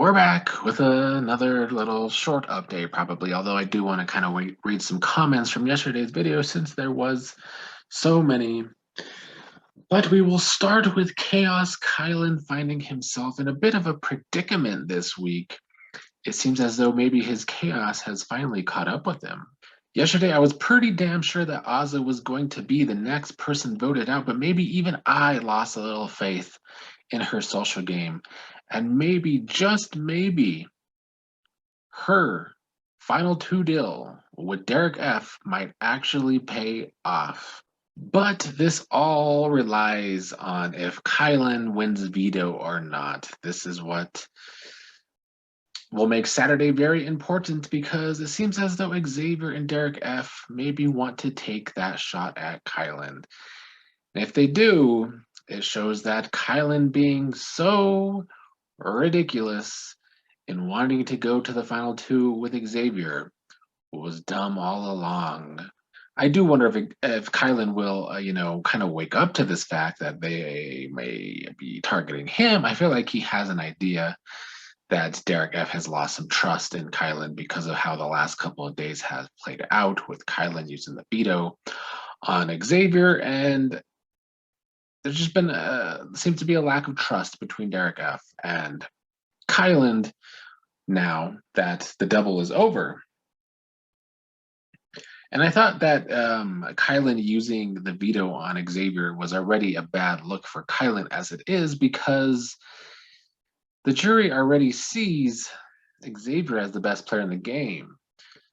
We're back with another little short update, probably, although I do want to kind of read some comments from yesterday's video since there was so many. But we will start with Chaos Kylan finding himself in a bit of a predicament this week. It seems as though maybe his chaos has finally caught up with him. Yesterday, I was pretty damn sure that Ozza was going to be the next person voted out, but maybe even I lost a little faith in her social game. And maybe, just maybe, her final two deal with Derek F might actually pay off. But this all relies on if Kylan wins veto or not. This is what will make Saturday very important because it seems as though Xavier and Derek F maybe want to take that shot at Kylan. And if they do, it shows that Kylan being so ridiculous in wanting to go to the final two with Xavier was dumb all along. I do wonder if Kylan will, kind of wake up to this fact that they may be targeting him. I feel like he has an idea that Derek F has lost some trust in Kylan because of how the last couple of days has played out with Kylan using the veto on Xavier, and there's just been seems to be a lack of trust between Derek F and Kylan now that the double is over. And I thought that Kylan using the veto on Xavier was already a bad look for Kylan as it is because the jury already sees Xavier as the best player in the game.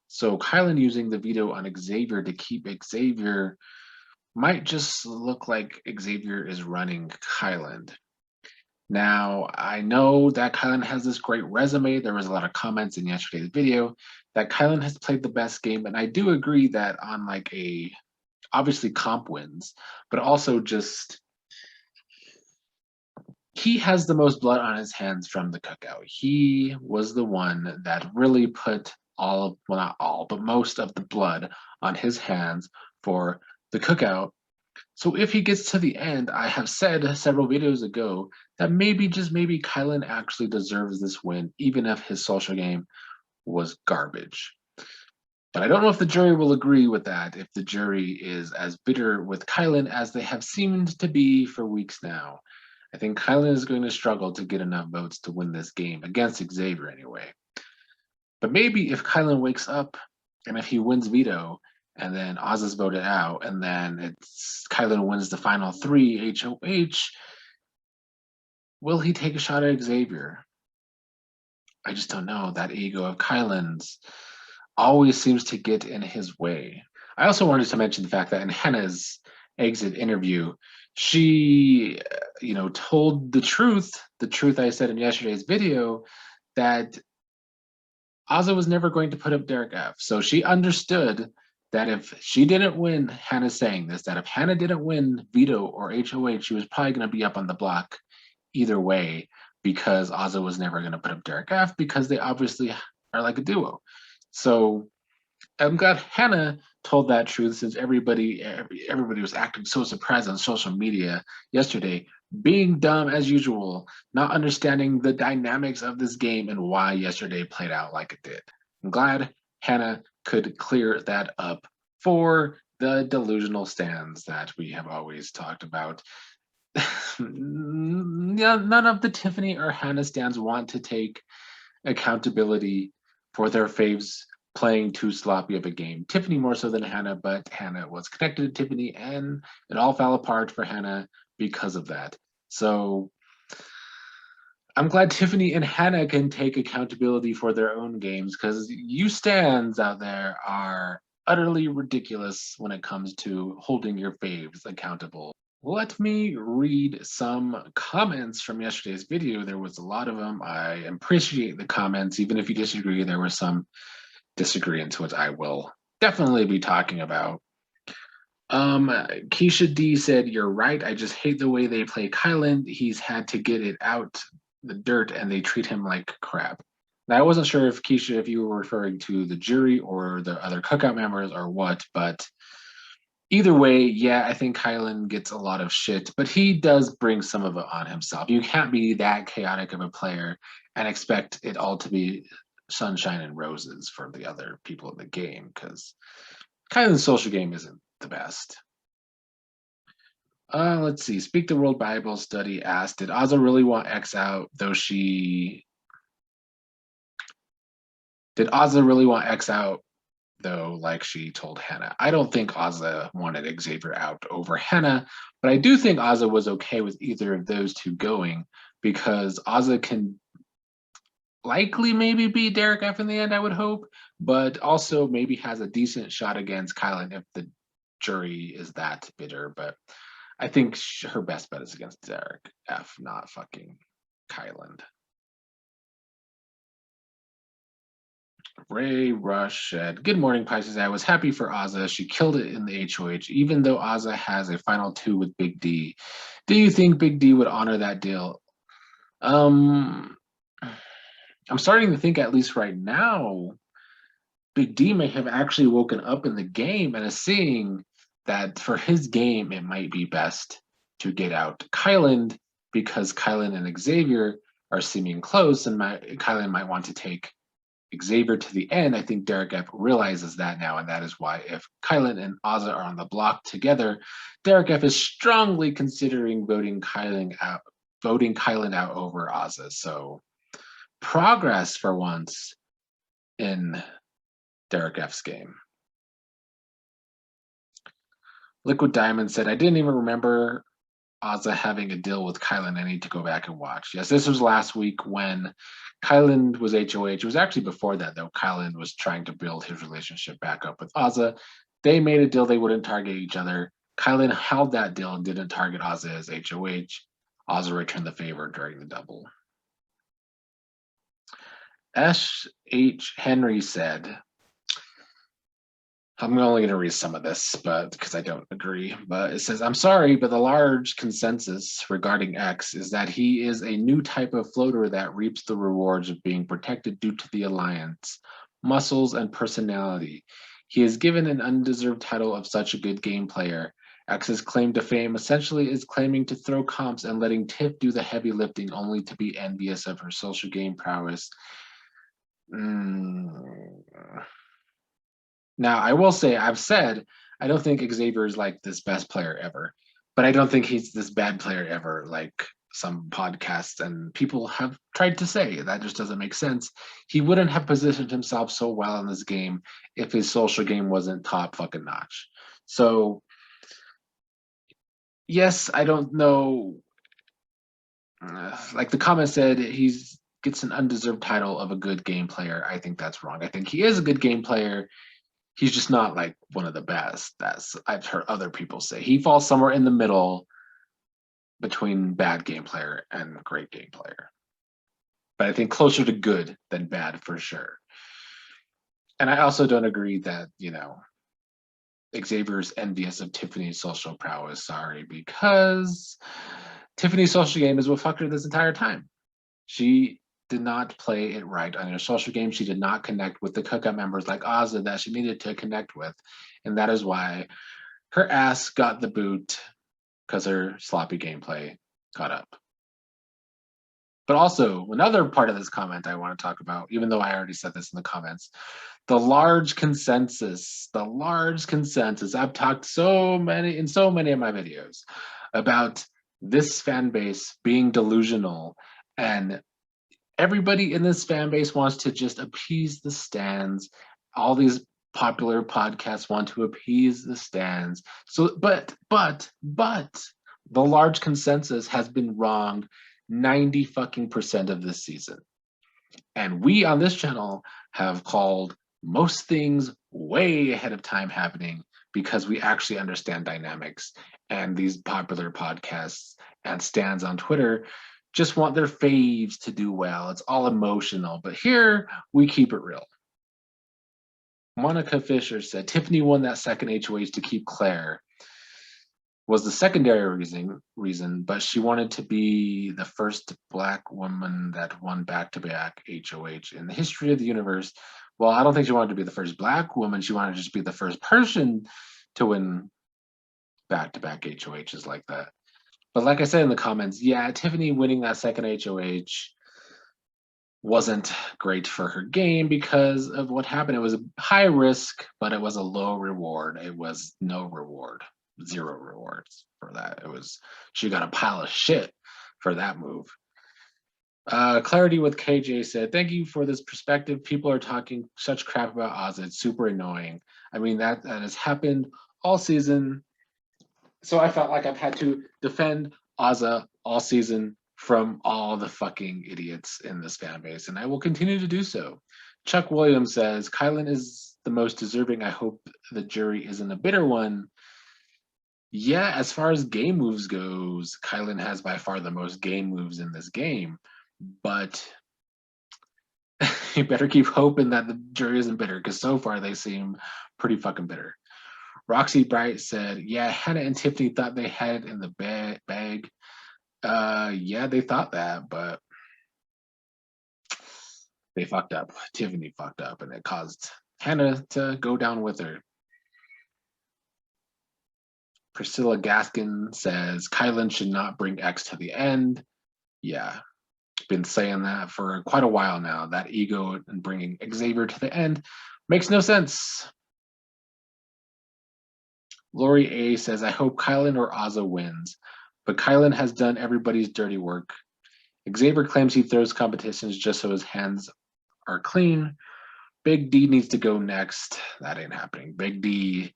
So Kylan using the veto on Xavier to keep Xavier might just look like Xavier is running Kylan. Now, I know that Kylan has this great resume. There was a lot of comments in yesterday's video that Kylan has played the best game, and I do agree that on like a, obviously comp wins, but also just he has the most blood on his hands from the cookout. He was the one that really put all of, well, not all, but most of the blood on his hands for the cookout. So if he gets to the end, I have said several videos ago that maybe, just maybe, Kylan actually deserves this win, even if his social game was garbage. But I don't know if the jury will agree with that, if the jury is as bitter with Kylan as they have seemed to be for weeks now. I think Kylan is going to struggle to get enough votes to win this game, against Xavier anyway. But maybe if Kylan wakes up and if he wins veto, and then Oz is voted out, and then it's Kylan wins the final three HOH, will he take a shot at Xavier? I just don't know. That ego of Kylan's always seems to get in his way. I also wanted to mention the fact that in Henna's exit interview, she, told the truth I said in yesterday's video, that Ozza was never going to put up Derek F. So she understood that if she didn't win, Hannah's saying this, that if Hannah didn't win veto or HOH, she was probably going to be up on the block either way because Ozza was never going to put up Derek F because they obviously are like a duo. So I'm glad Hannah told that truth since everybody was acting so surprised on social media yesterday, being dumb as usual, not understanding the dynamics of this game and why yesterday played out like it did. I'm glad Hannah could clear that up for the delusional stands that we have always talked about. None of the Tiffany or Hannah stands want to take accountability for their faves playing too sloppy of a game. Tiffany more so than Hannah, but Hannah was connected to Tiffany and it all fell apart for Hannah because of that. So I'm glad Tiffany and Hannah can take accountability for their own games because you stands out there are utterly ridiculous when it comes to holding your faves accountable. Let me read some comments from yesterday's video. There was a lot of them. I appreciate the comments. Even if you disagree, there were some disagreements, which I will definitely be talking about. Keisha D said, "You're right. I just hate the way they play Kylan. He's had to get it out the dirt and they treat him like crap." Now, I wasn't sure if Keisha, if you were referring to the jury or the other cookout members or what, but Either way, yeah, I think Kylan gets a lot of shit, but he does bring some of it on himself. You can't be that chaotic of a player and expect it all to be sunshine and roses for the other people in the game, because Kylan's social game isn't the best. Let's see. Speak the World Bible Study asked, did Azza really want X out, though she... Did Azza really want X out, though, like she told Hannah? I don't think Azza wanted Xavier out over Hannah, but I do think Azza was okay with either of those two going, because Azza can likely maybe beat Derek F in the end, I would hope, but also maybe has a decent shot against Kylan if the jury is that bitter. But I think her best bet is against Derek F, not fucking Kyland. Ray Rush said, good morning, Pisces. I was happy for Azza. She killed it in the HOH, even though Azza has a final two with Big D. Do you think Big D would honor that deal? I'm starting to think, at least right now, Big D may have actually woken up in the game and is seeing that for his game, it might be best to get out Kyland, because Kyland and Xavier are seeming close, and Kyland might want to take Xavier to the end. I think Derek F realizes that now, and that is why if Kylan and Azza are on the block together, Derek F is strongly considering voting Kylan out over Azza. So progress for once in Derek F's game. Liquid Diamond said, I didn't even remember Azza having a deal with Kylan. I need to go back and watch. Yes, this was last week when Kylan was HOH. It was actually before that, though. Kylan was trying to build his relationship back up with Azza. They made a deal they wouldn't target each other. Kylan held that deal and didn't target Azza as HOH. Azza returned the favor during the double. S.H. Henry said, I'm only going to read some of this, but because I don't agree. But it says, I'm sorry, but the large consensus regarding X is that he is a new type of floater that reaps the rewards of being protected due to the alliance, muscles, and personality. He is given an undeserved title of such a good game player. X's claim to fame essentially is claiming to throw comps and letting Tiff do the heavy lifting, only to be envious of her social game prowess. Now, I will say, I've said, I don't think Xavier is like this best player ever, but I don't think he's this bad player ever, like some podcasts and people have tried to say. That just doesn't make sense. He wouldn't have positioned himself so well in this game if his social game wasn't top fucking notch. So, yes, I don't know. Like the comment said, he's gets an undeserved title of a good game player. I think that's wrong. I think he is a good game player. He's just not like one of the best. That's I've heard other people say. He falls somewhere in the middle between bad game player and great game player. But I think closer to good than bad for sure. And I also don't agree that, Xavier's envious of Tiffany's social prowess. Sorry, because Tiffany's social game is what fucked her this entire time. She did not play it right on her social game. She did not connect with the cookout members like Azza that she needed to connect with. And that is why her ass got the boot, because her sloppy gameplay caught up. But also, another part of this comment I want to talk about, even though I already said this in the comments, the large consensus. I've talked in so many of my videos about this fan base being delusional, and everybody in this fan base wants to just appease the stands. All these popular podcasts want to appease the stands. So, but the large consensus has been wrong 90 fucking percent of this season. And we on this channel have called most things way ahead of time happening because we actually understand dynamics. And these popular podcasts and stands on Twitter just want their faves to do well. It's all emotional, but here we keep it real. Monica Fisher said, Tiffany won that second HOH to keep Claire. Was the secondary reason, but she wanted to be the first Black woman that won back-to-back HOH in the history of the universe. Well, I don't think she wanted to be the first Black woman. She wanted to just be the first person to win back-to-back HOHs like that. But like I said in the comments, yeah, Tiffany winning that second HOH wasn't great for her game because of what happened. It was a high risk, but it was a low reward. It was no reward, 0 rewards for that. She got a pile of shit for that move. Clarity with KJ said, thank you for this perspective. People are talking such crap about Oz. It's super annoying. I mean, that has happened all season. So I felt like I've had to defend Ozza all season from all the fucking idiots in this fan base, and I will continue to do so. Chuck Williams says, Kyland is the most deserving. I hope the jury isn't a bitter one. Yeah, as far as game moves goes, Kyland has by far the most game moves in this game, but you better keep hoping that the jury isn't bitter, because so far they seem pretty fucking bitter. Roxy Bright said, yeah, Hannah and Tiffany thought they had it in the bag. Yeah, they thought that, but they fucked up. Tiffany fucked up, and it caused Hannah to go down with her. Priscilla Gaskin says, Kyland should not bring X to the end. Yeah, been saying that for quite a while now. That ego and bringing Xavier to the end makes no sense. Lori A says, I hope Kyland or Ozza wins, but Kyland has done everybody's dirty work. Xavier claims he throws competitions just so his hands are clean. Big D needs to go next. That ain't happening. Big D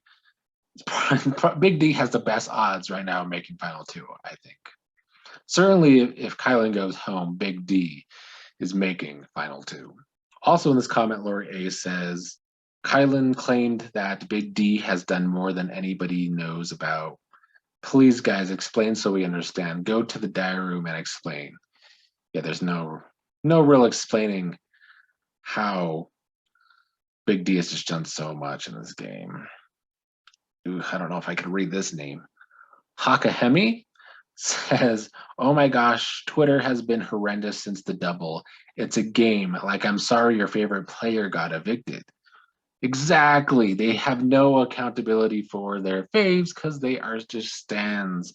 has the best odds right now of making final 2, I think. Certainly, if Kyland goes home, Big D is making final 2. Also in this comment, Lori A says, Kyland claimed that Big D has done more than anybody knows about. Please, guys, explain so we understand. Go to the diary room and explain. Yeah, there's no real explaining how Big D has just done so much in this game. Ooh, I don't know if I can read this name. Hakahemi says, oh my gosh, Twitter has been horrendous since the double. It's a game. Like, I'm sorry your favorite player got evicted. Exactly. They have no accountability for their faves because they are just stands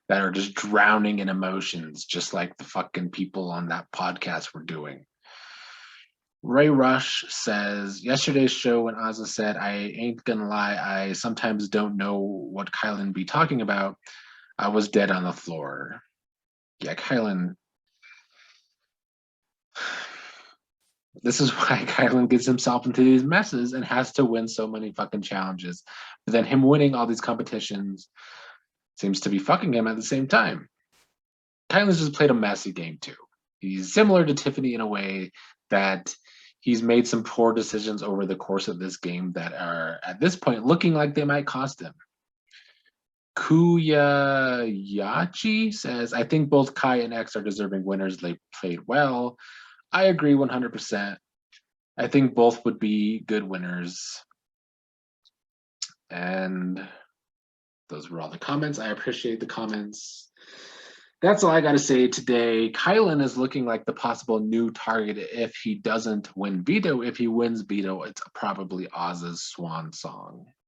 that are just drowning in emotions, just like the fucking people on that podcast were doing. Ray Rush says, yesterday's show when Ozza said, I ain't gonna lie, I sometimes don't know what Kyland be talking about. I was dead on the floor. Yeah, Kyland. This is why Kyland gets himself into these messes and has to win so many fucking challenges. But then him winning all these competitions seems to be fucking him at the same time. Kyland's just played a messy game too. He's similar to Tiffany in a way that he's made some poor decisions over the course of this game that are, at this point, looking like they might cost him. Kuyayachi says, I think both Kai and X are deserving winners. They played well. I agree 100%. I think both would be good winners. And those were all the comments. I appreciate the comments. That's all I got to say today. Kyland is looking like the possible new target if he doesn't win veto. If he wins veto, it's probably Oz's swan song.